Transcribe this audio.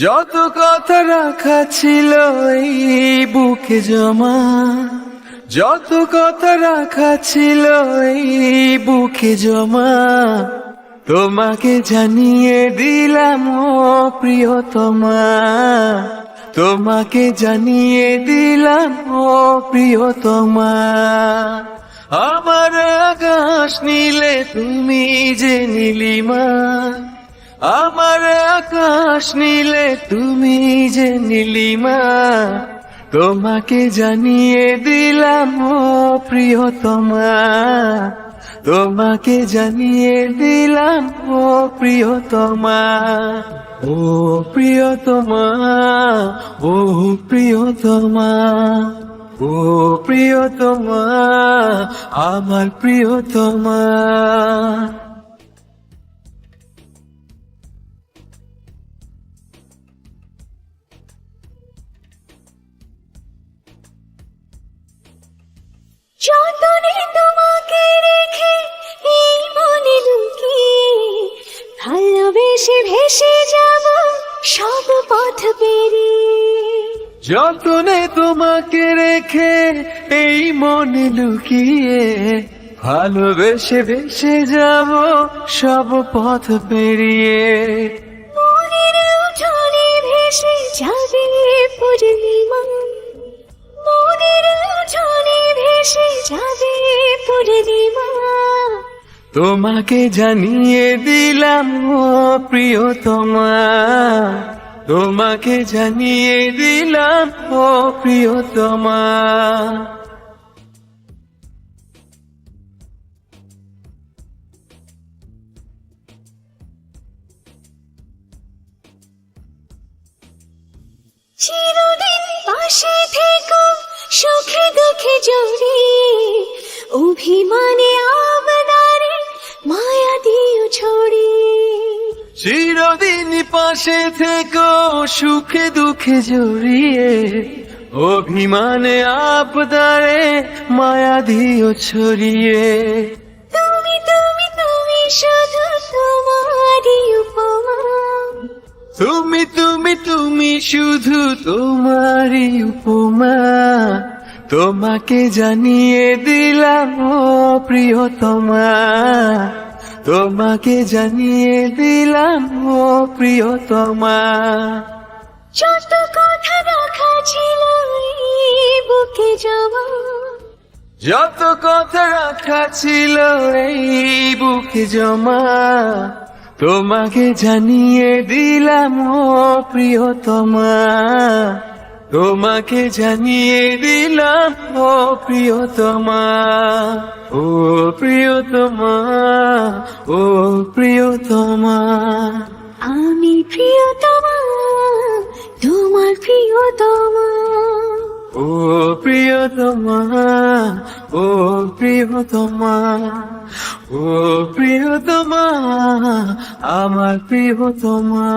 যত কথা রাখা ছিল এই বুকে জমা, যত কথা রাখা ছিল এই বুকে জমা, তোমাকে জানিয়ে দিলাম ও প্রিয়তমা, তোমাকে জানিয়ে দিলাম ও প্রিয়তমা। আমার আকাশ নীলে তুমি যে নীলিমা, আমার আকাশ নীলে তুমি যে নীলিমা, তোমাকে জানিয়ে দিলাম ও প্রিয়তমা, তোমাকে জানিয়ে দিলাম ও প্রিয়তমা। ও প্রিয়তমা, ও প্রিয়তমা, ও প্রিয়তমা, আমার প্রিয়তমা। যতনে তোমাকে রেখে এই মনে লুকিয়ে, ভালোবেসে ভেসে যাব সব পথ পেরিয়ে। যতনে তোমাকে রেখে এই মনে লুকিয়ে, ভালোবেসে ভেসে যাব সব পথ পেরিয়ে। মনের উঠোনে ভেসে যাবে পূর্ণিমা, মনের উঠোনে ভেসে যাবে পূর্ণিমা, তোমাকে জানিয়ে দিলাম ও প্রিয়তমা, তোমাকে জানিয়ে দিলাম ও প্রিয়তমা। চিরদিন পাশে থেকো সুখে দুঃখে জড়িয়ে, অভিমানে আবদারে মায়া দিও ছড়িয়ে। চিরদিন পাশে থেকো সুখে দুঃখে জড়িয়ে, অভিমানে আপদারে মায়া দিও ছড়িয়ে। তুমি তুমি তুমি শুধু তোমারই উপমা, তুমি তুমি তুমি শুধু তোমারই উপমা, তোমাকে জানিয়ে দিলাম ও প্রিয়তমা, তোমাকে জানিয়ে দিলাম ও প্রিয়তমা। যত কথা রাখা ছিল এই বুকে জমা, যত কথা রাখা ছিল এই বুকে জমা, তোমাকে জানিয়ে দিলাম ও প্রিয়তমা, তোমাকে জানিয়ে দিলাম ও প্রিয়তমা। ও প্রিয়তমা, ও প্রিয়তমা, আমি প্রিয়তমা তোমার প্রিয়তমা। ও প্রিয়তমা, ও প্রিয়তমা, ও প্রিয়তমা, আমার প্রিয়তমা।